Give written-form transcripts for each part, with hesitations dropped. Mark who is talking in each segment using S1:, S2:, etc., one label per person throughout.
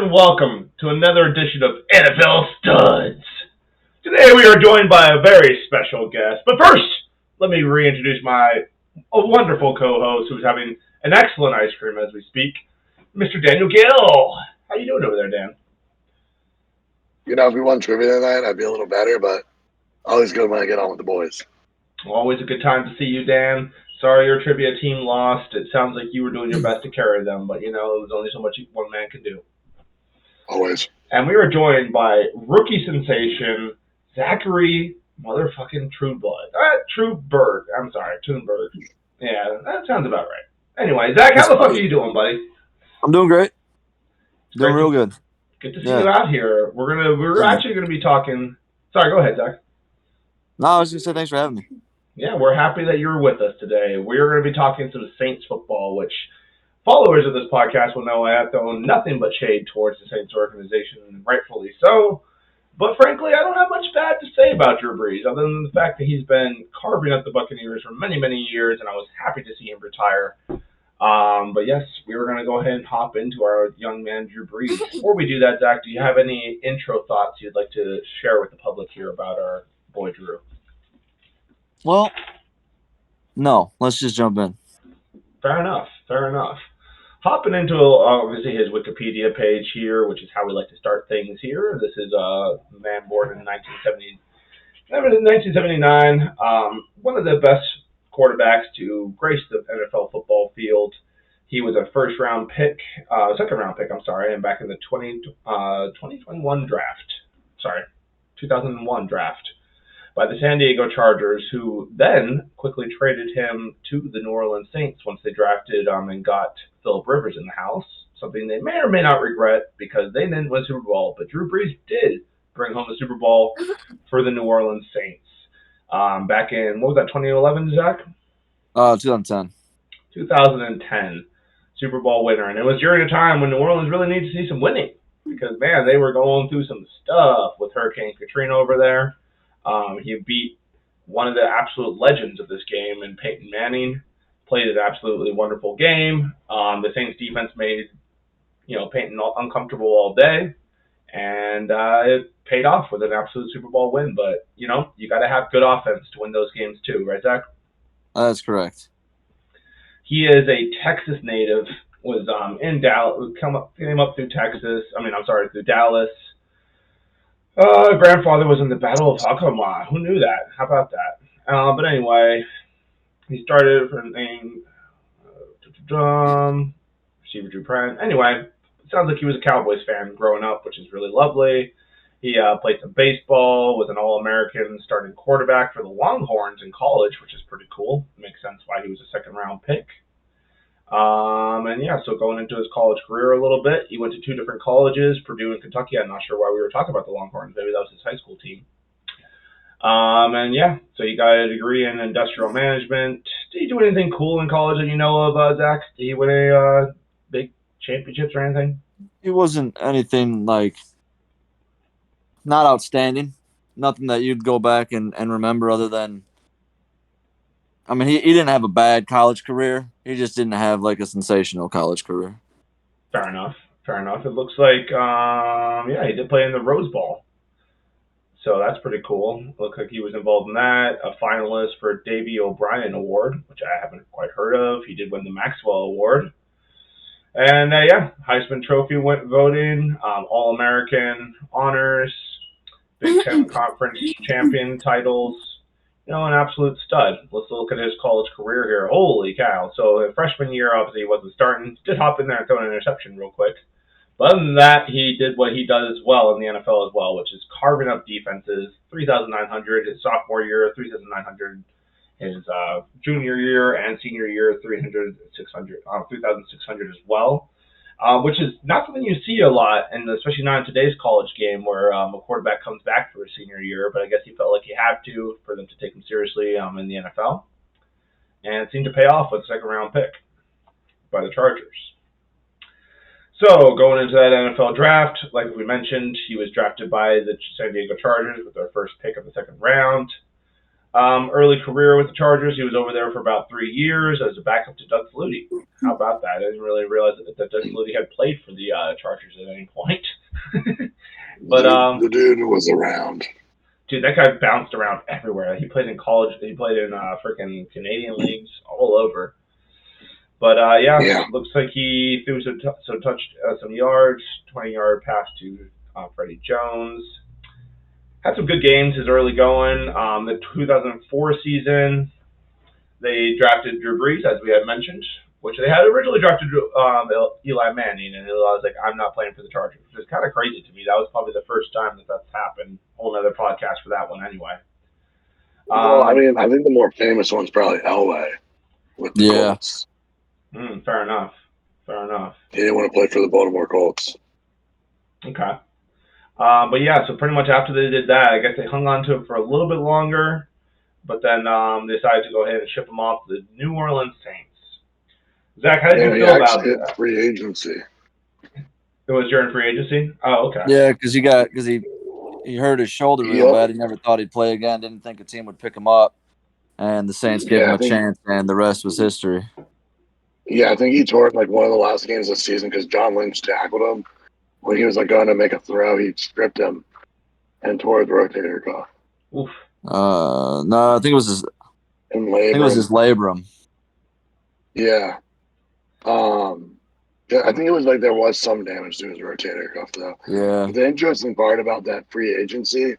S1: and welcome to another edition of NFL Studs. Today we are joined by a very special guest, but first, let me reintroduce my wonderful co-host who's having an excellent ice cream as we speak, Mr. Daniel Gill. How you doing over there, Dan?
S2: If we won trivia tonight, I'd be a little better, but always good when I get on with the boys.
S1: Always a good time to see you, Dan. Sorry your trivia team lost. It sounds like you were doing your best to carry them, but it was only so much one man can do.
S2: Always.
S1: And we are joined by rookie sensation, Zachary motherfucking Trueblood. Truebird. I'm sorry, Truebird. Yeah, that sounds about right. Anyway, Zach, how the fuck are you doing, buddy?
S3: I'm doing great. Doing real good.
S1: Good to see you out here. We're actually gonna be talking. Sorry, go ahead, Zach.
S3: No, I was gonna say thanks for having me.
S1: Yeah, we're happy that you're with us today. We're gonna be talking some Saints football, which followers of this podcast will know I have thrown nothing but shade towards the Saints organization, and rightfully so. But frankly, I don't have much bad to say about Drew Brees, other than the fact that he's been carving up the Buccaneers for many, many years, and I was happy to see him retire. But yes, we were going to go ahead and hop into our young man, Drew Brees. Before we do that, Zach, do you have any intro thoughts you'd like to share with the public here about our boy Drew?
S3: Well, no. Let's just jump in.
S1: Fair enough. Hopping into, obviously, his Wikipedia page here, which is how we like to start things here. This is a man born in 1979. One of the best quarterbacks to grace the NFL football field. He was a second-round pick, and back in the 2001 draft by the San Diego Chargers, who then quickly traded him to the New Orleans Saints once they drafted and got Phillip Rivers in the house, something they may or may not regret because they didn't win Super Bowl, but Drew Brees did bring home the Super Bowl for the New Orleans Saints. Back in, 2011, Zach?
S3: 2010.
S1: 2010 Super Bowl winner, and it was during a time when New Orleans really needed to see some winning because, man, they were going through some stuff with Hurricane Katrina over there. He beat one of the absolute legends of this game in Peyton Manning, played an absolutely wonderful game. The Saints defense made, Peyton uncomfortable all day, and it paid off with an absolute Super Bowl win. But, you got to have good offense to win those games too, right, Zach?
S3: That's correct.
S1: He is a Texas native, was in Dallas, came up through through Dallas. Grandfather was in the Battle of Hockomaa. Who knew that? How about that? But anyway, he started from receiver Drew Brees. Anyway, it sounds like he was a Cowboys fan growing up, which is really lovely. He played some baseball, was an All-American starting quarterback for the Longhorns in college, which is pretty cool. Makes sense why he was a second-round pick. So going into his college career a little bit, he went to two different colleges, Purdue and Kentucky. I'm not sure why we were talking about the Longhorns. Maybe that was his high school team. So he got a degree in industrial management. Did he do anything cool in college that you know of, Zach? Did he win any big championships or anything?
S3: It wasn't anything not outstanding. Nothing that you'd go back and remember other than, he didn't have a bad college career. He just didn't have a sensational college career.
S1: Fair enough. It looks like, he did play in the Rose Bowl. So that's pretty cool. Looks like he was involved in that. A finalist for Davey O'Brien Award, which I haven't quite heard of. He did win the Maxwell Award. And, Heisman Trophy went voting, All-American honors, Big Ten Conference champion titles. An absolute stud. Let's look at his college career here. Holy cow. So the freshman year, obviously, he wasn't starting. Did hop in there and throw an interception real quick. But other than that, he did what he does well in the NFL as well, which is carving up defenses. 3,900 his sophomore year, 3,900 his junior year, and senior year, 3,600 as well. Which is not something you see a lot, and especially not in today's college game where a quarterback comes back for his senior year, but I guess he felt like he had to for them to take him seriously in the NFL. And it seemed to pay off with a second-round pick by the Chargers. So going into that NFL draft, like we mentioned, he was drafted by the San Diego Chargers with their first pick of the second round. Early career with the Chargers, he was over there for about 3 years as a backup to Doug Flutie. How about that? I didn't really realize that Doug Flutie had played for the Chargers at any point. But
S2: the dude was around.
S1: dude, that guy bounced around everywhere. He played in college. He played in freaking Canadian leagues all over. But
S2: Yeah.
S1: looks like he threw some yards, 20-yard pass to Freddie Jones. Had some good games his early going. The 2004 season, they drafted Drew Brees, as we had mentioned, which they had originally drafted Eli Manning, and Eli was like, I'm not playing for the Chargers, which is kind of crazy to me. That was probably the first time that's happened. Whole other podcast for that one anyway.
S2: Well, I mean, I think the more famous one's probably Elway with the Colts.
S1: Fair enough.
S2: He didn't want to play for the Baltimore Colts.
S1: Okay. But yeah, so pretty much after they did that, I guess they hung on to him for a little bit longer, but then they decided to go ahead and ship him off to the New Orleans Saints. Zach, how did you feel about that?
S2: Free agency.
S1: It was during free agency? Oh, okay.
S3: Yeah, because he hurt his shoulder real bad. He never thought he'd play again. Didn't think a team would pick him up, and the Saints gave him a chance, and the rest was history.
S2: Yeah, I think he tore it like one of the last games of the season because John Lynch tackled him when he was like going to make a throw. He stripped him and tore his rotator cuff.
S1: Oof.
S3: No, I think it was his. I think it was his labrum.
S2: Yeah. I think it was like there was some damage to his rotator cuff though.
S3: Yeah.
S2: But the interesting part about that free agency,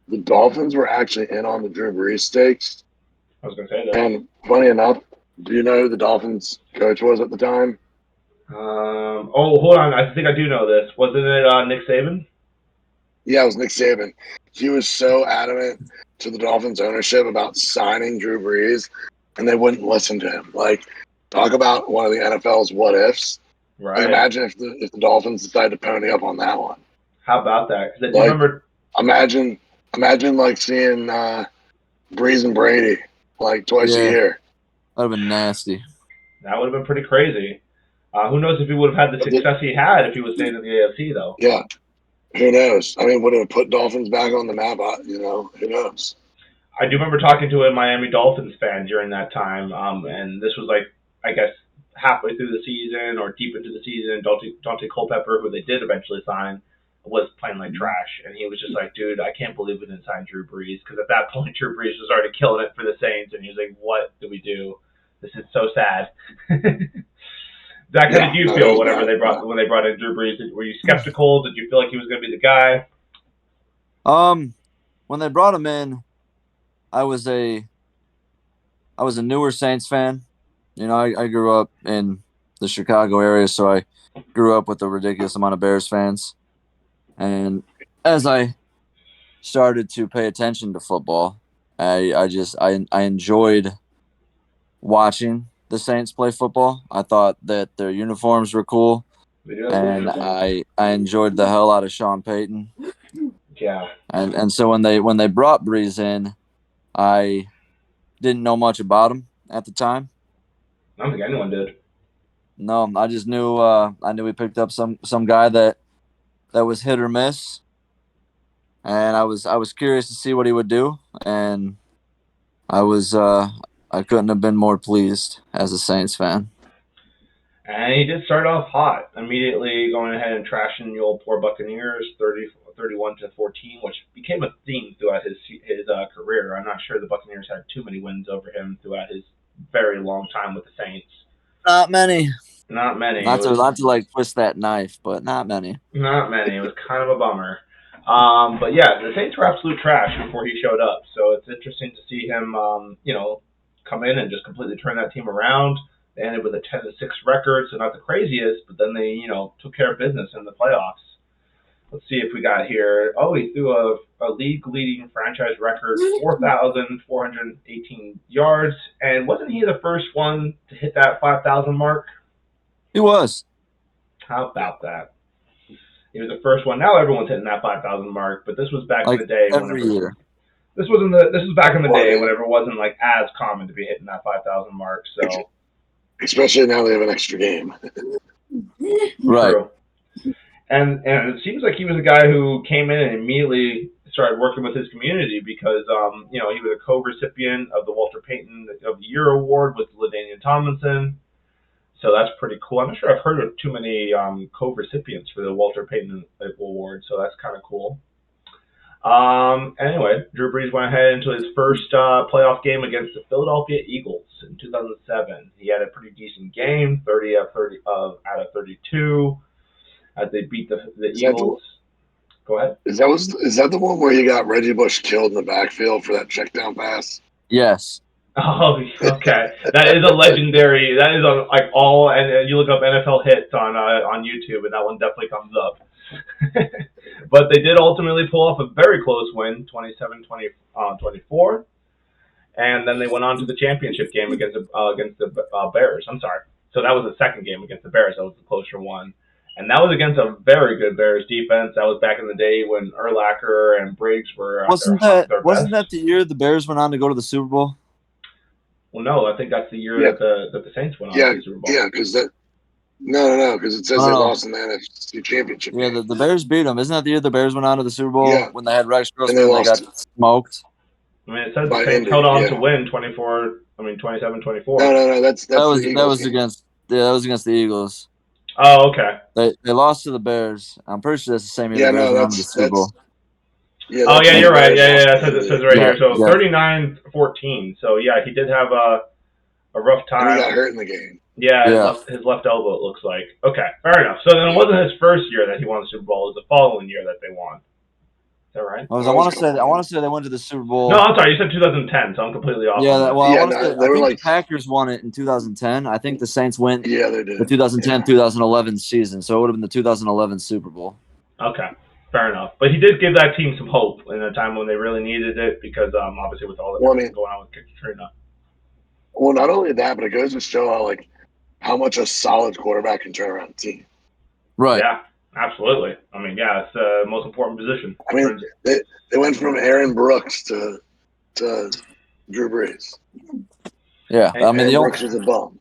S2: the Dolphins were actually in on the Drew Brees stakes.
S1: I was going to say that.
S2: And funny enough, do you know who the Dolphins coach was at the time?
S1: Hold on. I think I do know this. Wasn't it Nick Saban?
S2: Yeah, it was Nick Saban. He was so adamant to the Dolphins ownership about signing Drew Brees, and they wouldn't listen to him. Like, talk about one of the NFL's what ifs.
S1: Right.
S2: Like, imagine if the Dolphins decided to pony up on that one.
S1: How about that?
S2: Like, remember? Imagine like seeing Brees and Brady like twice a year.
S3: That would have been nasty.
S1: That would have been pretty crazy. Who knows if he would have had the success he had if he was staying in the AFC, though.
S2: Yeah. Who knows? I mean, would it have put Dolphins back on the map? Who knows?
S1: I do remember talking to a Miami Dolphins fan during that time, and this was like, I guess, halfway through the season or deep into the season. Dante Culpepper, who they did eventually sign, was playing like trash, and he was just like, dude, I can't believe we didn't sign Drew Brees, because at that point Drew Brees was already killing it for the Saints, and he was like, what do we do? This is so sad. Zach, how did you feel when they brought in Drew Brees? Were you skeptical? Did you feel like he was going to be the guy?
S3: When they brought him in, I was a newer Saints fan. You know, I grew up in the Chicago area, so I grew up with a ridiculous amount of Bears fans. And as I started to pay attention to football, I enjoyed watching the Saints play football. I thought that their uniforms were cool, and I enjoyed the hell out of Sean Payton.
S1: Yeah.
S3: And so when they brought Brees in, I didn't know much about him at the time.
S1: I don't think anyone did.
S3: No, I just knew we picked up some guy that was hit or miss, and I was curious to see what he would do, and I couldn't have been more pleased as a Saints fan.
S1: And he did start off hot, immediately going ahead and trashing the old poor Buccaneers, 31-14, which became a theme throughout his career. I'm not sure the Buccaneers had too many wins over him throughout his very long time with the Saints.
S3: Not many.
S1: Not many.
S3: Not to like twist that knife, but not many.
S1: Not many. It was kind of a bummer. But yeah, the Saints were absolute trash before he showed up. So it's interesting to see him, come in and just completely turn that team around. They ended with a 10-6 record, so not the craziest, but then they, took care of business in the playoffs. Let's see if we got here. Oh, he threw a league-leading franchise record, 4,418 yards. And wasn't he the first one to hit that 5,000 mark?
S3: He was.
S1: How about that? He was the first one. Now everyone's hitting that 5,000 mark, but this was back in the day.
S3: Every year.
S1: This was back in the day whenever it wasn't like as common to be hitting that 5,000 mark. So,
S2: especially now they have an extra game.
S3: Right.
S1: True. And it seems like he was a guy who came in and immediately started working with his community because he was a co-recipient of the Walter Payton of the Year award with LaDainian Tomlinson. So that's pretty cool. I'm not sure I've heard of too many co-recipients for the Walter Payton Award, so that's kind of cool. Anyway, Drew Brees went ahead into his first playoff game against the Philadelphia Eagles in 2007. He had a pretty decent game, 30 out of 32, as they beat the Eagles. Go ahead.
S2: Is that the one where you got Reggie Bush killed in the backfield for that check down pass?
S3: Yes.
S1: Oh, okay. That is a legendary. That is on like all, and you look up NFL hits on YouTube, and that one definitely comes up. But they did ultimately pull off a very close win, 27-24, and then they went on to the championship game against the Bears. I'm sorry. So that was the second game against the Bears. That was the closer one. And that was against a very good Bears defense. That was back in the day when Urlacher and Briggs were
S3: wasn't
S1: their
S3: that the year the Bears went on to go to the Super Bowl?
S1: Well, no, I think that's the year that the Saints went on to the Super Bowl.
S2: Yeah, because because it says they lost in the NFC Championship game.
S3: The Bears beat them. Isn't that the year the Bears went on to the Super Bowl when they had Rex Grossman and they got smoked?
S1: I mean, it says the Saints held on to win 27-24.
S2: No,
S3: that was against the Eagles.
S1: Oh, okay.
S3: They lost to the Bears. I'm pretty sure that's the same year the Bears went on to the Super Bowl.
S2: Yeah,
S1: you're right. It says right here. So 39-14. So yeah, he did have a rough time.
S2: And he got hurt in the game.
S1: Yeah, his left elbow, it looks like. Okay, fair enough. So then it wasn't his first year that he won the Super Bowl. It was the following year that they won. Is that right?
S3: I want to say they went to the Super Bowl.
S1: No, I'm sorry. You said 2010, so I'm completely off.
S3: I think the Packers won it in 2010. I think the Saints went
S2: they did.
S3: The 2010-2011 season, so it would have been the 2011 Super Bowl.
S1: Okay, fair enough. But he did give that team some hope in a time when they really needed it because obviously with all that going on with Katrina.
S2: Well, not only that, but it goes to show how much a solid quarterback can turn around a team.
S3: Right.
S1: Yeah, absolutely. I mean, it's the most important position.
S2: I mean, they went from Aaron Brooks to Drew Brees.
S3: Yeah, I mean,
S2: Brooks was a bum.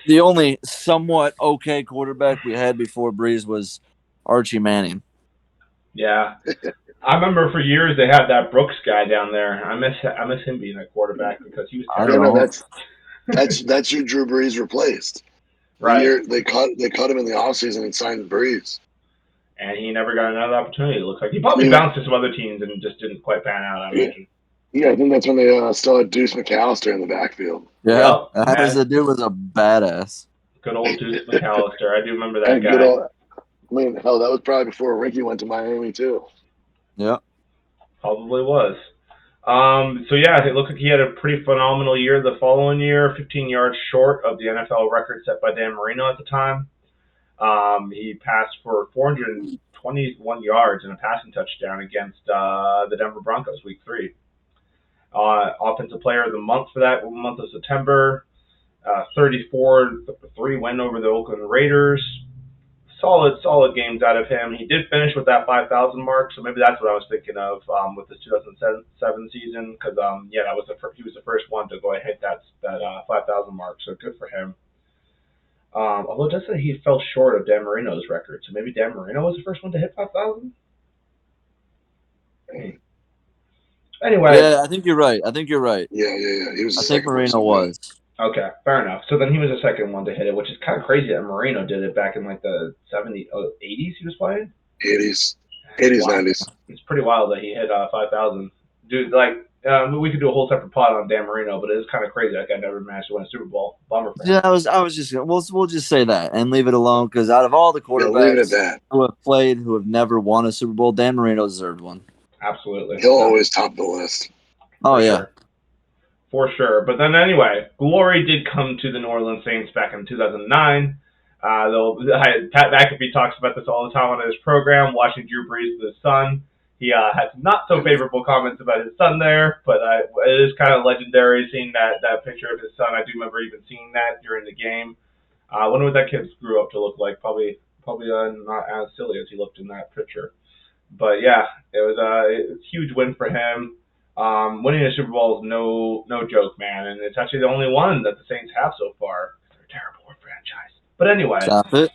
S3: The only somewhat okay quarterback we had before Brees was Archie Manning.
S1: Yeah. I remember for years they had that Brooks guy down there. I miss him being a quarterback because he was terrible.
S2: That's who Drew Brees replaced.
S1: Right.
S2: They cut him in the offseason and signed Brees.
S1: And he never got another opportunity, it looks like. He probably bounced to some other teams and just didn't quite pan out, I imagine.
S2: Yeah, I think that's when they still had Deuce McAllister in the backfield.
S3: Yeah, the dude was a badass.
S1: Good old Deuce McAllister. I do remember that guy.
S2: Hell, that was probably before Ricky went to Miami, too.
S3: Yeah.
S1: Probably was. It looked like he had a pretty phenomenal year the following year, 15 yards short of the NFL record set by Dan Marino at the time. He passed for 421 yards and a passing touchdown against the Denver Broncos, Week 3. Offensive Player of the Month for that month of September. 34-3 win over the Oakland Raiders. Solid games out of him. He did finish with that 5,000 mark, so maybe that's what I was thinking of with the 2007 season, because he was the first one to go ahead and hit that 5,000 mark. So good for him. Although it does say he fell short of Dan Marino's record, so maybe Dan Marino was the first one to hit 5,000. Anyway.
S3: Yeah, I think you're right.
S2: Yeah. He was.
S3: I think Marino was.
S1: Okay, fair enough. So then he was the second one to hit it, which is kind of crazy that Marino did it back in like the 80s he was playing?
S2: 80s,
S1: wow.
S2: 90s.
S1: It's pretty wild that he hit 5,000. Dude, we could do a whole separate pod on Dan Marino, but it is kind of crazy that guy never managed to win a Super Bowl. Bummer for him.
S3: Yeah, I was just we'll just say that and leave it alone, because out of all the quarterbacks who have played who have never won a Super Bowl, Dan Marino deserved one.
S1: Absolutely.
S2: He'll always top the list.
S3: Oh, yeah.
S1: Sure. For sure. But then anyway, glory did come to the New Orleans Saints back in 2009. Pat McAfee talks about this all the time on his program, watching Drew Brees with his son. He has not so favorable comments about his son there, but it is kind of legendary seeing that picture of his son. I do remember even seeing that during the game. I wonder what that kid grew up to look like. Probably not as silly as he looked in that picture. But yeah, it was a huge win for him. Winning a Super Bowl is no joke, man, and it's actually the only one that the Saints have so far. They're a terrible franchise. But anyway.
S3: Stop it.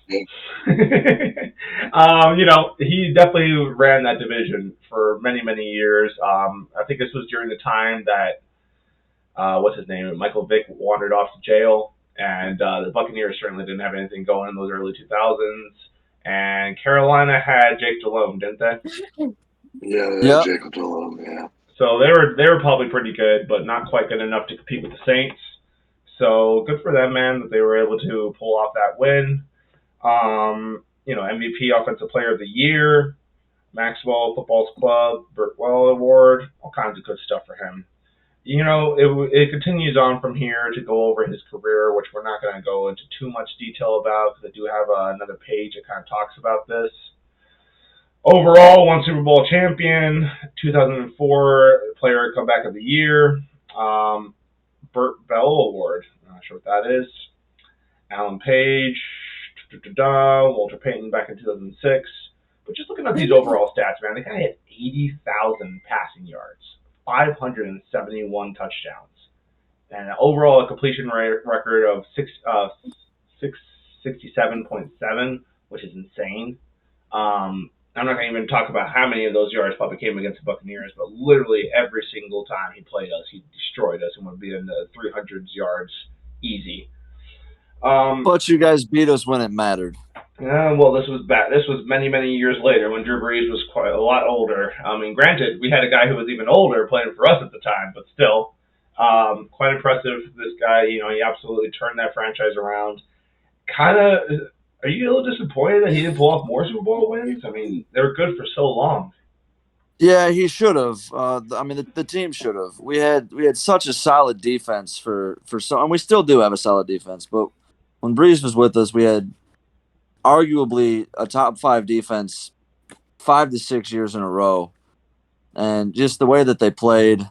S1: He definitely ran that division for many, many years. I think this was during the time that what's his name, Michael Vick wandered off to jail, and the Buccaneers certainly didn't have anything going in those early 2000s. And Carolina had Jake Delhomme, didn't they?
S2: Yeah,
S3: Yep.
S2: Jacob Delhomme, yeah.
S1: So they were probably pretty good, but not quite good enough to compete with the Saints. So good for them, man, that they were able to pull off that win. MVP, Offensive Player of the Year, Maxwell Football Club, Burt Well Award, all kinds of good stuff for him. It continues on from here to go over his career, which we're not going to go into too much detail about because I do have another page that kind of talks about this. Overall, one Super Bowl champion, 2004 Player Comeback of the Year, Burt Bell Award. I'm not sure what that is. Alan Page, Walter Payton back in 2006. But just looking at these overall stats, man, the guy had 80,000 passing yards, 571 touchdowns, and overall a completion record of 667.7, which is insane. I'm not going to even talk about how many of those yards probably came against the Buccaneers, but literally every single time he played us, he destroyed us and would be in the 300 yards easy.
S3: But you guys beat us when it mattered.
S1: Well, this was bad. This was many, many years later when Drew Brees was quite a lot older. I mean, granted, we had a guy who was even older playing for us at the time, but still, quite impressive. This guy, he absolutely turned that franchise around. Kind of, are you a little disappointed that he didn't pull off more Super Bowl wins? I mean, they were good for so long.
S3: Yeah, he should have. The team should have. We had such a solid defense for so, and we still do have a solid defense. But when Breeze was with us, we had arguably a top 5 defense 5 to 6 years in a row, and just the way that they played,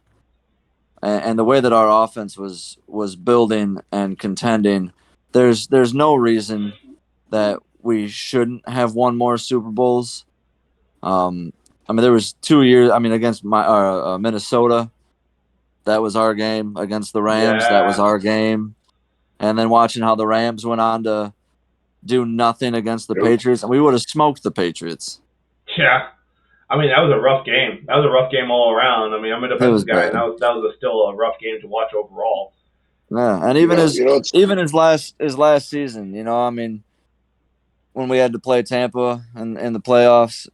S3: and the way that our offense was building and contending, there's no reason that we shouldn't have won more Super Bowls. There was 2 years. Against Minnesota, that was our game. Against the Rams, that was
S1: Yeah.
S3: our game. And then watching how the Rams went on to do nothing against the Patriots, and we would have smoked the Patriots.
S1: Yeah. I mean, that was a rough game. That was a rough game all around. I mean, I'm a defensive guy, and that was still a rough game to watch overall.
S3: Yeah, and even his last season, when we had to play Tampa in the playoffs,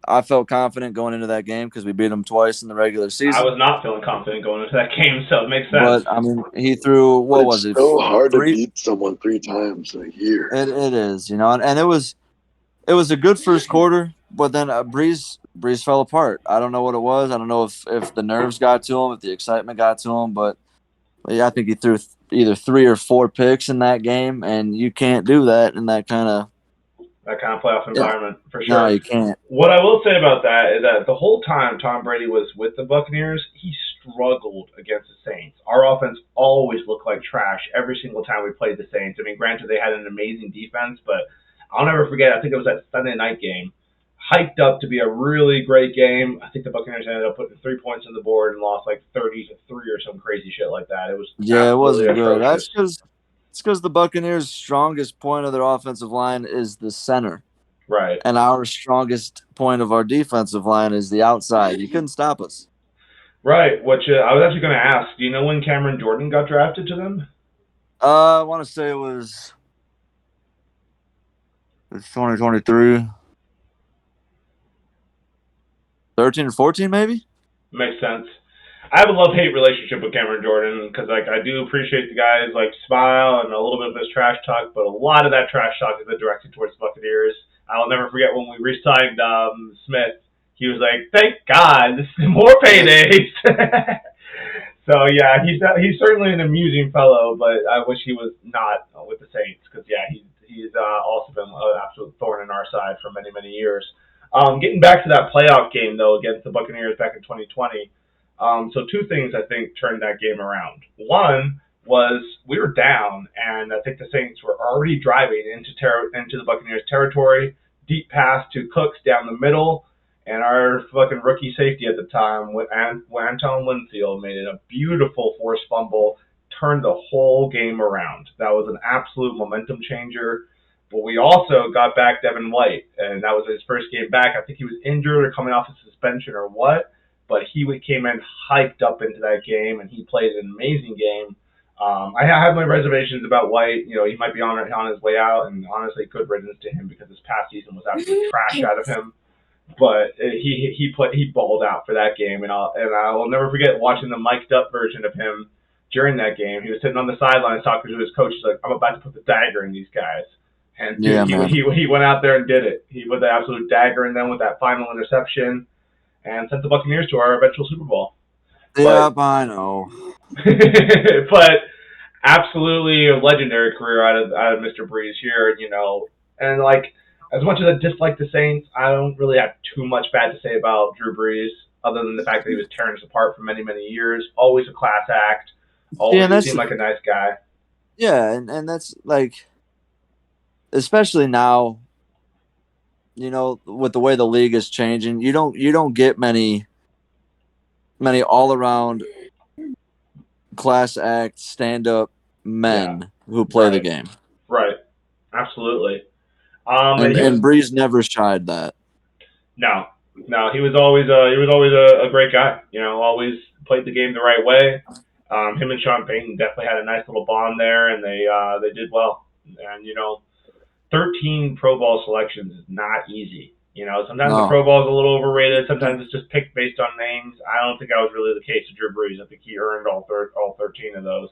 S3: I felt confident going into that game because we beat them twice in the regular season.
S1: I was not feeling confident going into that game, so it makes sense.
S3: But he threw
S2: It's so hard to beat someone 3 times in a year.
S3: It is, and it was a good first quarter, but then Breeze fell apart. I don't know what it was. I don't know if the nerves got to him, if the excitement got to him, but yeah, I think he threw either 3 or 4 picks in that game, and you can't do that in that kind of
S1: playoff environment, for sure.
S3: No, you can't.
S1: What I will say about that is that the whole time Tom Brady was with the Buccaneers, he struggled against the Saints. Our offense always looked like trash every single time we played the Saints. I mean, granted, they had an amazing defense, but I'll never forget, I think it was that Sunday night game, hyped up to be a really great game. I think the Buccaneers ended up putting 3 points on the board and lost like 30-3 or some crazy shit like that. It was
S3: it wasn't good.
S1: Atrocious.
S3: That's because the Buccaneers' strongest point of their offensive line is the center.
S1: Right.
S3: And our strongest point of our defensive line is the outside. You couldn't stop us.
S1: Right, which I was actually going to ask. Do you know when Cameron Jordan got drafted to them?
S3: I want to say it was 2023. 13 or 14, maybe?
S1: Makes sense. I have a love-hate relationship with Cameron Jordan because, I do appreciate the guy's, smile and a little bit of his trash talk, but a lot of that trash talk has been directed towards the Buccaneers. I'll never forget when we re-signed Smith. He was like, "Thank God, this is more paydays." So, yeah, he's certainly an amusing fellow, but I wish he was not with the Saints because, yeah, he's also been an absolute thorn in our side for many, many years. Getting back to that playoff game, though, against the Buccaneers back in 2020, so 2 things, I think, turned that game around. One was we were down, and I think the Saints were already driving into the Buccaneers' territory, deep pass to Cooks down the middle, and our fucking rookie safety at the time, Anton Winfield, made it a beautiful forced fumble, turned the whole game around. That was an absolute momentum changer. But we also got back Devin White, and that was his first game back. I think he was injured or coming off a suspension or what, but he came in hyped up into that game, and he played an amazing game. I have my reservations about White. You know, he might be on his way out, and honestly, good riddance to him because this past season was absolute trash out of him. But he balled out for that game, and I will never forget watching the mic'd up version of him during that game. He was sitting on the sidelines talking to his coach. He's like, "I'm about to put the dagger in these guys." And dude,
S3: Yeah, man.
S1: he went out there and did it. He put the absolute dagger in them with that final interception, and sent the Buccaneers to our eventual Super Bowl.
S3: Yep, I know.
S1: But absolutely a legendary career out of Mr. Brees here, you know. And like as much as I dislike the Saints, I don't really have too much bad to say about Drew Brees, other than the fact that he was tearing us apart for many years. Always a class act.
S3: Yeah,
S1: Always
S3: and that's
S1: seemed like a nice guy.
S3: and that's like, especially now, you know, with the way the league is changing, you don't get many all around class act stand up
S1: Yeah.
S3: men who play the
S1: Right.
S3: game.
S1: Right. Absolutely.
S3: And
S1: He was
S3: Breeze never shied that.
S1: no, no. He was always a great guy. You know, always played the game the right way. Him and Sean Payton definitely had a nice little bond there, and they did well. And you know, 13 Pro Bowl selections is not easy. You know, sometimes the
S3: No,
S1: Pro Bowl is a little overrated. Sometimes it's just picked based on names. I don't think that was really the case with Drew Brees. I think he earned all 13 of those.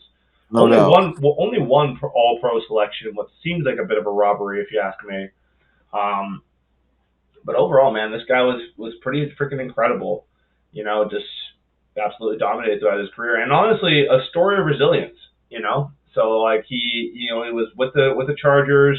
S3: no doubt.
S1: Only one All Pro selection. What seems like a bit of a robbery, if you ask me. Um, but overall, man, this guy was pretty freaking incredible. You know, just absolutely dominated throughout his career, and honestly, a story of resilience. You know, so like he was with the Chargers,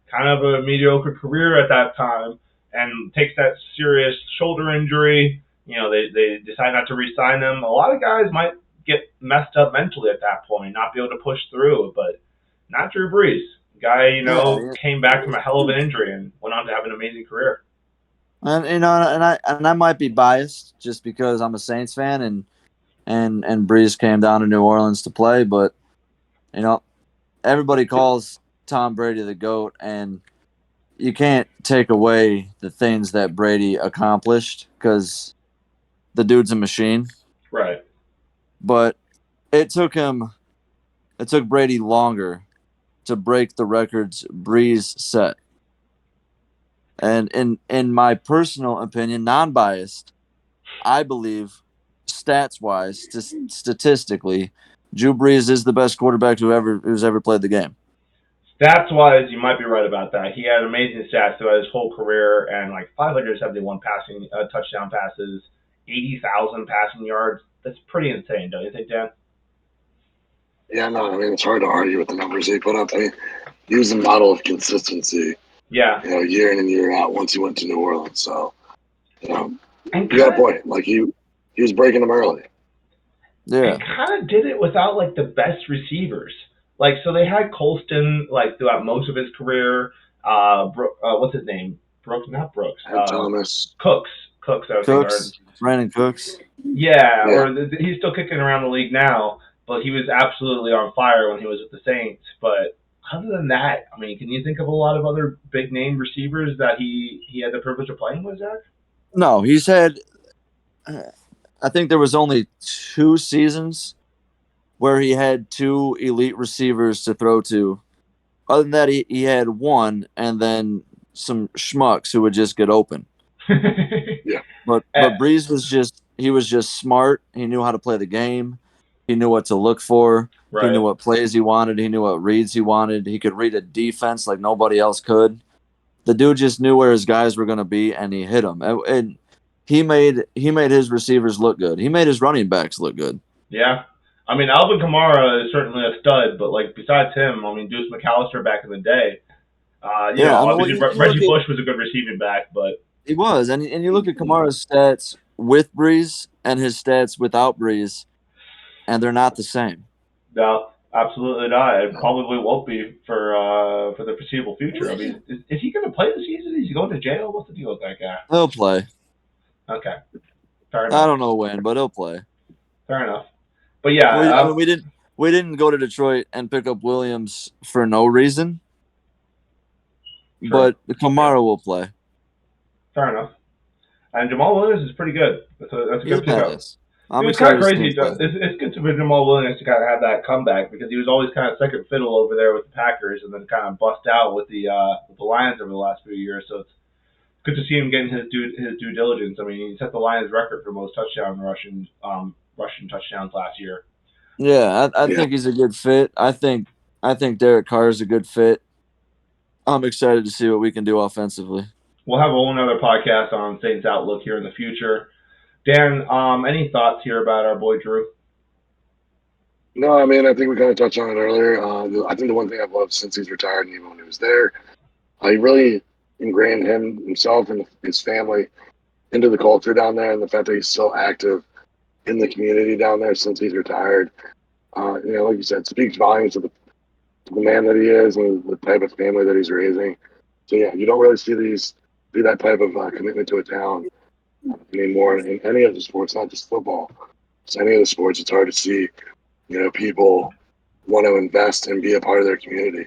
S1: kind of a mediocre career at that time, and takes that serious shoulder injury. You know, they decide not to re-sign him. A lot of guys might get messed up mentally at that point, not be able to push through, but not Drew Brees. Guy, you know,
S3: Yeah,
S1: came back from a hell of an injury and went on to have an amazing career.
S3: and you know, and I might be biased just because I'm a Saints fan, and Breeze came down to New Orleans to play, but you know, everybody calls Tom Brady the GOAT, and you can't take away the things that Brady accomplished because the dude's a machine.
S1: Right.
S3: But it took Brady longer to break the records Breeze set. And in my personal opinion, non-biased, I believe stats wise, statistically, Drew Brees is the best quarterback who's ever played the game.
S1: Stats wise, you might be right about that. He had amazing stats throughout his whole career, and like 571 passing touchdown passes, 80,000 passing yards. That's pretty insane, don't you think, Dan?
S2: Yeah, no, I mean, it's hard to argue with the numbers he put up. I mean, he was a model of consistency,
S1: Yeah,
S2: you know, year in and year out once he went to New Orleans. So, you know,
S1: and
S2: you got a
S1: kind of
S2: point. Like, he was breaking them early.
S3: Yeah,
S1: and kind of did it without like the best receivers. Like, so they had Colston like throughout most of his career. What's his name? Brooks, not Brooks.
S2: And Thomas.
S1: Cooks. Cooks. I was thinking. Or
S3: Cooks, Brandon Cooks.
S1: yeah,
S2: Yeah.
S1: he's still kicking around the league now, but he was absolutely on fire when he was with the Saints. But other than that, I mean, can you think of a lot of other big name receivers that he had the privilege of playing with, Zach?
S3: No, he's had. I think there was only 2 seasons where he had 2 elite receivers to throw to. Other than that, he had one, and then some schmucks who would just get open.
S2: Yeah.
S3: But Breeze was just smart. He knew how to play the game. He knew what to look for. He knew
S1: Right.
S3: what plays he wanted. He knew what reads he wanted. He could read a defense like nobody else could. The dude just knew where his guys were going to be, and he hit them. And he made his receivers look good. He made his running backs look good.
S1: Yeah. I mean, Alvin Kamara is certainly a stud, but like besides him, I mean, Deuce McAllister back in the day. You know,
S3: Yeah, I mean,
S1: obviously
S3: you look
S1: Reggie
S3: at,
S1: Bush was a good receiving back, but
S3: he was, and you look at Kamara's stats with Breeze and his stats without Breeze, and they're not the same.
S1: no, absolutely not. It probably won't be for the foreseeable future. I mean, is he going to play the season? Is he going to jail? What's the deal with that guy?
S3: He'll play.
S1: Okay, fair
S3: I
S1: enough.
S3: don't know when, but he'll play.
S1: Fair enough. But yeah,
S3: I mean, we didn't go to Detroit and pick up Williams for no reason. but Kamara will play.
S1: Fair enough. And Jamal Williams is pretty good. That's a
S3: He's a
S1: good pickup.
S3: badass.
S1: It
S3: I'm
S1: was kind
S3: excited
S1: of
S3: to see him
S1: crazy.
S3: play.
S1: It's good for Jamal Williams to kind of have that comeback because he was always kind of second fiddle over there with the Packers and then kind of bust out with the Lions over the last few years. So it's good to see him getting his due diligence. I mean, he set the Lions record for most rushing touchdowns last year.
S3: Yeah, I think he's a good fit. I think Derek Carr is a good fit. I'm excited to see what we can do offensively.
S1: We'll have a whole other podcast on Saints outlook here in the future. Dan, any thoughts here about our boy Drew?
S2: No, I mean, I think we kind of touched on it earlier. I think the one thing I've loved since he's retired and even when he was there, he really ingrained himself and his family into the culture down there, and the fact that he's still active in the community down there since he's retired. Like you said, speaks volumes of the man that he is and the type of family that he's raising. So yeah, you don't really see that type of commitment to a town anymore in any of the sports, not just football. It's any of the sports. It's hard to see, people want to invest and be a part of their community.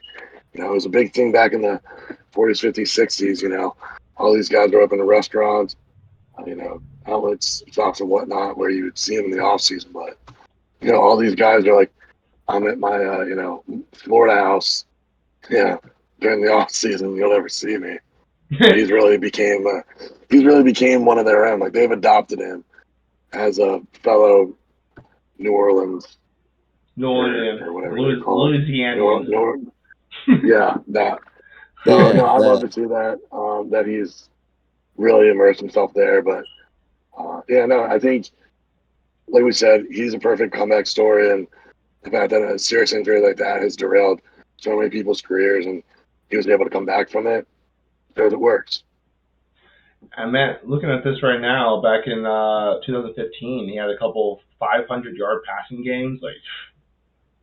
S2: It was a big thing back in the 40s, 50s, 60s. All these guys were up in the restaurants, outlets, shops, and whatnot, where you would see them in the off season. But all these guys are like, I'm at my Florida house, during the off season. You'll never see me. He's really became one of their own. Like they've adopted him as a fellow New Orleans. Or whatever they call it.
S1: Louisiana.
S2: Yeah, that. So no, I love to see that. That he's really immersed himself there. But I think, like we said, he's a perfect comeback story, and the fact that a serious injury like that has derailed so many people's careers, and he was able to come back from it, shows it works.
S1: And man, looking at this right now, back in 2015, he had a couple 500-yard passing games. Like,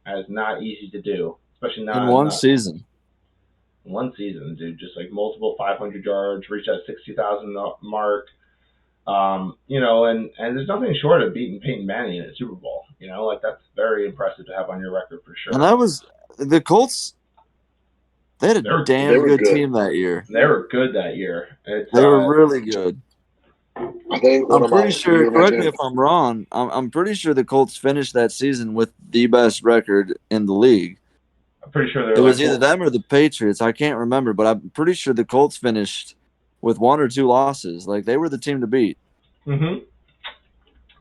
S1: that is not easy to do, especially not
S3: in one season.
S1: One season, dude, just like multiple 500 yards, reach that 60,000 mark. And there's nothing short of beating Peyton Manning in a Super Bowl. Like that's very impressive to have on your record for sure.
S3: And that was the Colts. They had a damn good team that year.
S1: They were good that year.
S3: They were really good.
S2: I think
S3: I'm pretty sure. Correct me if I'm wrong. I'm pretty sure the Colts finished that season with the best record in the league.
S1: I'm pretty sure
S3: it was either them or the Patriots. I can't remember, but I'm pretty sure the Colts finished with 1 or 2 losses. Like they were the team to beat.
S1: Mm-hmm.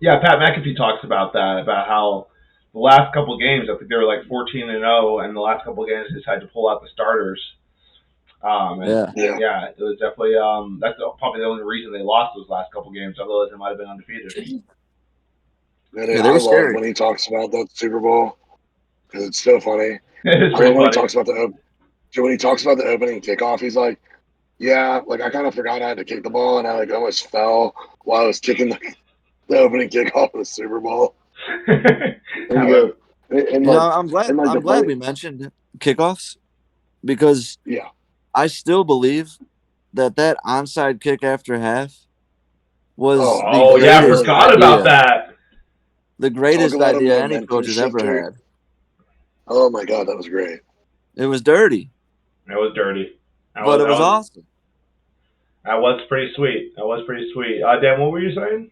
S1: Yeah, Pat McAfee talks about that, about how the last couple games, I think they were like 14-0, and the last couple games they decided to pull out the starters. It was definitely that's probably the only reason they lost those last couple games. Otherwise, they might have been undefeated.
S2: I love when he talks about that Super Bowl because it's so funny.
S1: It's pretty funny.
S2: When he talks about the opening kickoff, he's like, "Yeah, like I kind of forgot I had to kick the ball, and I like almost fell while I was kicking the opening kickoff of the Super Bowl."
S3: I'm glad we mentioned kickoffs because I still believe that onside kick after half was
S1: I forgot about that.
S3: The greatest idea any coach has ever had.
S2: Oh my God, that was great.
S3: It was dirty.
S1: It was dirty.
S3: But it was awesome.
S1: That was pretty sweet. Dan, what were you saying?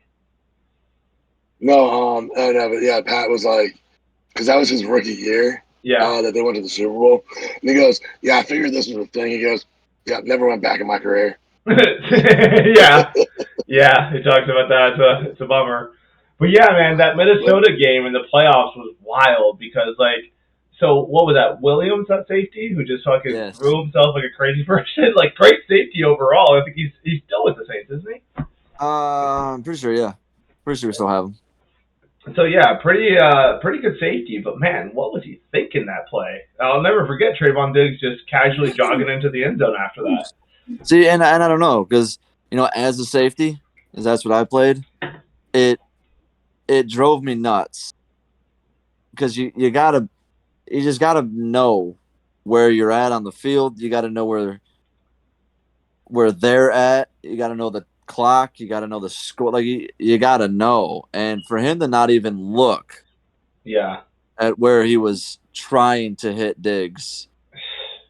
S2: No, but Pat was like, because that was his rookie year.
S1: Yeah.
S2: That they went to the Super Bowl. And he goes, "Yeah, I figured this was a thing." He goes, "Yeah, never went back in my career."
S1: Yeah. He talks about that. It's a bummer. But yeah, man, that Minnesota game in the playoffs was wild because, like, so what was that? Williams at safety, who just fucking threw himself like a crazy person. Like, great safety overall. I think he's still with the Saints, isn't he?
S3: I'm pretty sure, yeah. Pretty sure we still have him.
S1: So yeah, pretty good safety. But man, what was he thinking that play? I'll never forget Trayvon Diggs just casually jogging into the end zone after that.
S3: See, and I don't know because as a safety, because that's what I played, it drove me nuts because you just gotta know where you're at on the field. You got to know where they're at. You got to know the clock. You got to know the score. Like you got to know. And for him to not even look,
S1: at
S3: where he was trying to hit Diggs,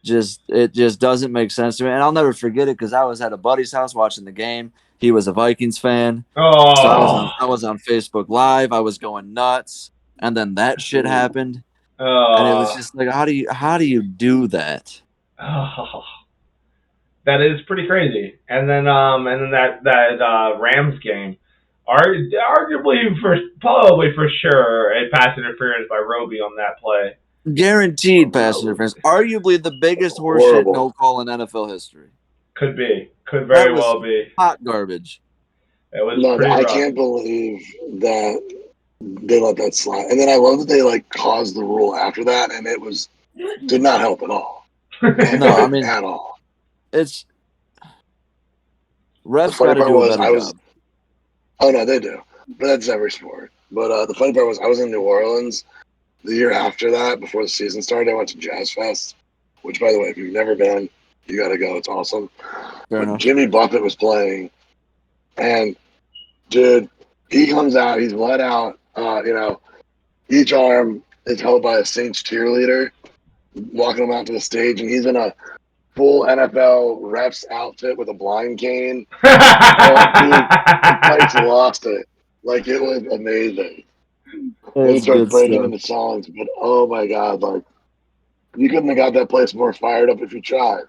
S3: it just doesn't make sense to me. And I'll never forget it because I was at a buddy's house watching the game. He was a Vikings fan, so
S1: Oh,
S3: I was on Facebook Live. I was going nuts, and then that shit happened, and it was
S1: oh,
S3: just like, how do you do that?
S1: oh, that is pretty crazy. And then that Rams game, arguably probably for sure a pass interference by Roby on that play.
S3: Guaranteed pass interference. Arguably the biggest horseshit
S2: Horrible.
S3: no call in NFL history.
S1: Could
S3: That
S1: very
S3: was
S1: well be.
S3: hot garbage.
S1: It was
S2: No,
S1: pretty
S2: I
S1: rough.
S2: can't believe that they let that slide. And then I love that they like caused the rule after that, and it did not help at all.
S3: No, I
S2: Like
S3: mean
S2: at all.
S3: it's
S2: The
S3: refs got
S2: funny
S3: to
S2: part
S3: do a
S2: was
S3: better job.
S2: oh no, they do, but that's every sport. But the funny part was I was in New Orleans the year after that, before the season started. I went to Jazz Fest, which, by the way, if you've never been, you got to go. It's awesome.
S3: Fair
S2: But
S3: enough.
S2: Jimmy Buffett was playing, and dude, he comes out. He's let out. Each arm is held by a Saints cheerleader, walking him out to the stage, and he's in a full NFL ref's outfit with a blind cane. Oh, dude, the place lost it. Like, it was amazing. And he
S3: It's
S2: starts
S3: good
S2: breaking
S3: stuff.
S2: into songs, but oh my god, like you couldn't have got that place more fired up if you tried.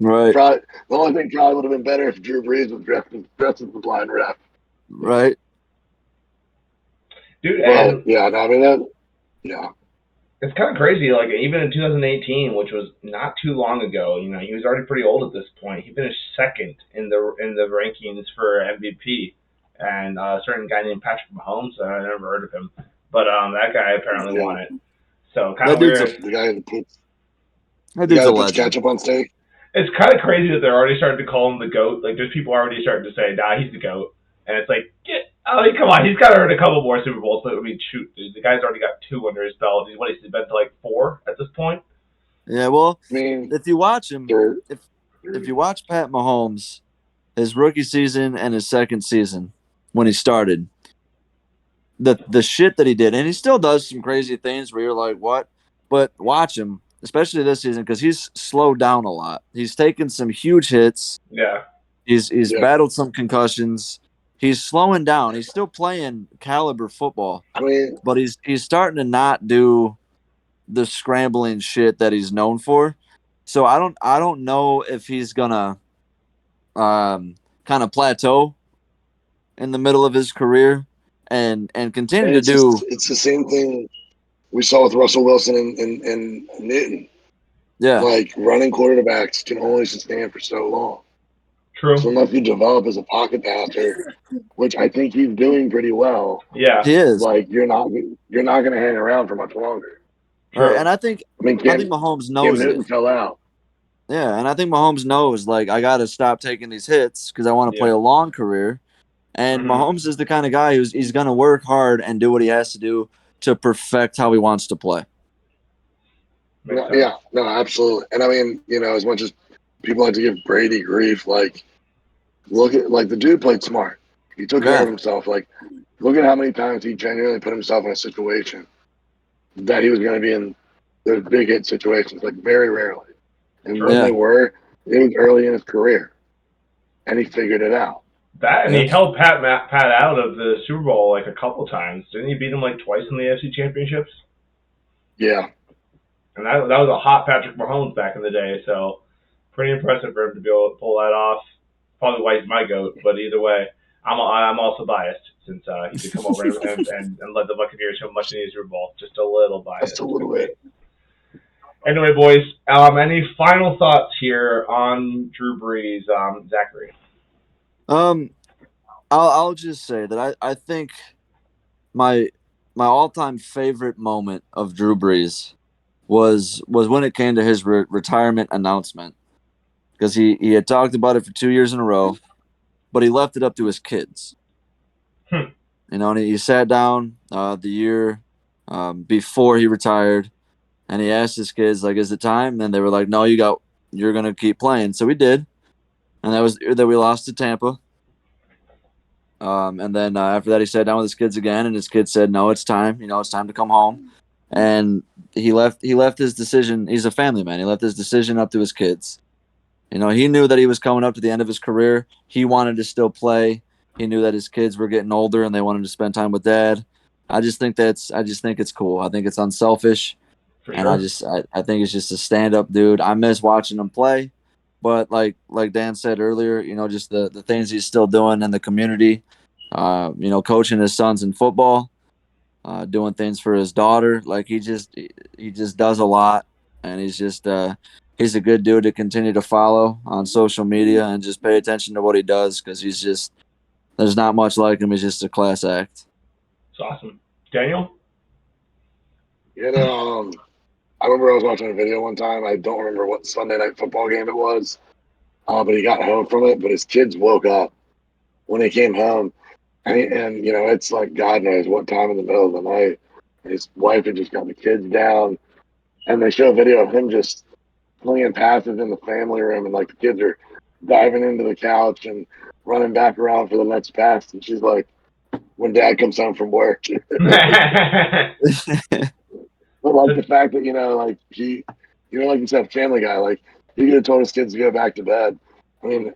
S3: Right.
S2: Probably the only thing probably would have been better if Drew Brees was dressed as the blind ref.
S3: Right.
S1: Dude,
S2: But
S1: and
S2: yeah, no, I mean that. Yeah,
S1: it's kind of crazy. Like even in 2018, which was not too long ago, he was already pretty old at this point. He finished second in the rankings for MVP, and a certain guy named Patrick Mahomes. I never heard of him, but that guy apparently
S2: yeah.
S1: won it. So kind
S3: That
S1: of
S3: dude's a
S1: weird.
S3: that
S2: The guy
S3: dude's a
S2: that puts
S3: legend.
S2: ketchup on steak.
S1: It's kind of crazy that they're already starting to call him the goat. Like there's people already starting to say, "Nah, he's the goat," and it's like, come on, he's got to earn a couple more Super Bowls. I mean, shoot, dude, the guy's already got two under his belt. He's been to like four at this point.
S3: Yeah, well,
S2: I mean,
S3: if you watch him,
S2: they're,
S3: if you watch Pat Mahomes, his rookie season and his second season when he started, the shit that he did, and he still does some crazy things where you're like, what? But watch him, especially this season, because he's slowed down a lot. He's taken some huge hits.
S1: Yeah,
S3: He's
S2: yeah.
S3: battled some concussions. He's slowing down. He's still playing caliber football,
S2: I mean,
S3: but he's starting to not do the scrambling shit that he's known for. So I don't know if he's gonna kind of plateau in the middle of his career and continue
S2: and
S3: to do.
S2: it's the same thing we saw with Russell Wilson and Newton.
S3: Yeah,
S2: Like running quarterbacks can only sustain for so long. So
S1: true.
S2: unless you develop as a pocket passer, which I think he's doing pretty well,
S1: Yeah,
S3: he is.
S2: like you're not going to hang around for much longer.
S3: Right,
S1: true.
S3: and
S2: I mean,
S3: I think Mahomes
S2: Cam
S3: knows it.
S2: Newton fell out.
S3: Yeah, and I think Mahomes knows like I got to stop taking these hits because I want to play
S1: Yeah.
S3: a long career. And
S1: Hmm.
S3: Mahomes is the kind of guy he's going to work hard and do what he has to do to perfect how he wants to play.
S1: Makes sense.
S2: Yeah, no, absolutely. And I mean, as much as people like to give Brady grief, like look at like the dude played smart. He took care
S3: Yeah,
S2: of himself. Like look at how many times he genuinely put himself in a situation that he was going to be in those big hit situations. Like very rarely. And when
S1: True.
S2: they
S3: yeah,
S2: were, it was early in his career, and he figured it out.
S1: That and
S3: yeah.
S1: he held Pat out of the Super Bowl like a couple times. Didn't he beat him like twice in the AFC Championships?
S2: Yeah,
S1: And that was a hot Patrick Mahomes back in the day. So pretty impressive for him to be able to pull that off. Probably why he's my goat, but either way, I'm also biased since he did come over and led the Buccaneers to a much needed Super Bowl. Just a little
S2: just
S1: biased.
S2: a little bit.
S1: Anyway, boys, any final thoughts here on Drew Brees, Zachary?
S3: Um, I'll just say that I think my all time favorite moment of Drew Brees was when it came to his retirement announcement because he had talked about it for 2 years in a row, but he left it up to his kids.
S1: Hmm.
S3: And he sat down the year before he retired, and he asked his kids like, "Is it time?" And they were like, "No, you're gonna keep playing." So we did, and that was the year that we lost to Tampa. And then after that, he sat down with his kids again, and his kids said, "No, it's time. It's time to come home." and he left his decision. He's a family man. He left his decision up to his kids. You know, he knew that he was coming up to the end of his career. He wanted to still play. He knew that his kids were getting older and they wanted to spend time with dad. I just think it's cool. I think it's unselfish,
S1: For
S3: and
S1: sure.
S3: I think it's just a stand up dude. I miss watching him play, but like Dan said earlier, you know, just the things he's still doing in the community. You know, coaching his sons in football, doing things for his daughter. Like he just does a lot, and he's a good dude to continue to follow on social media and just pay attention to what he does because he's just there's not much like him. He's just a class act.
S1: It's awesome. Daniel?
S2: You know, I remember I was watching a video one time. I don't remember what Sunday night football game it was, but he got home from it. But his kids woke up when he came home, and you know it's like God knows what time in the middle of the night. His wife had just got the kids down, and they show a video of him just playing passes in the family room, and like the kids are diving into the couch and running back around for the next pass. And she's like, when Dad comes home from work, but like the fact that like like you said, Family Guy, like he could have told his kids to go back to bed. I mean,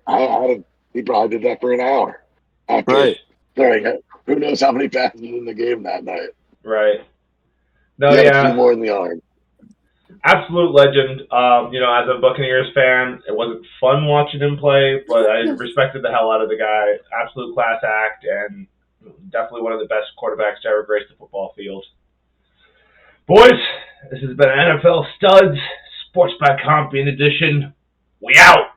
S2: he probably did that for an hour after
S3: Right.
S2: throwing it. Who knows how many passes in the game that night?
S1: Right.
S2: He
S1: No,
S2: had a few
S1: yeah.
S2: more in the arm.
S1: Absolute legend. You know, as a Buccaneers fan, it wasn't fun watching him play, but I respected the hell out of the guy. Absolute class act, and definitely one of the best quarterbacks to ever grace the football field. Boys, this has been NFL Studs Sports by Compian edition. We out.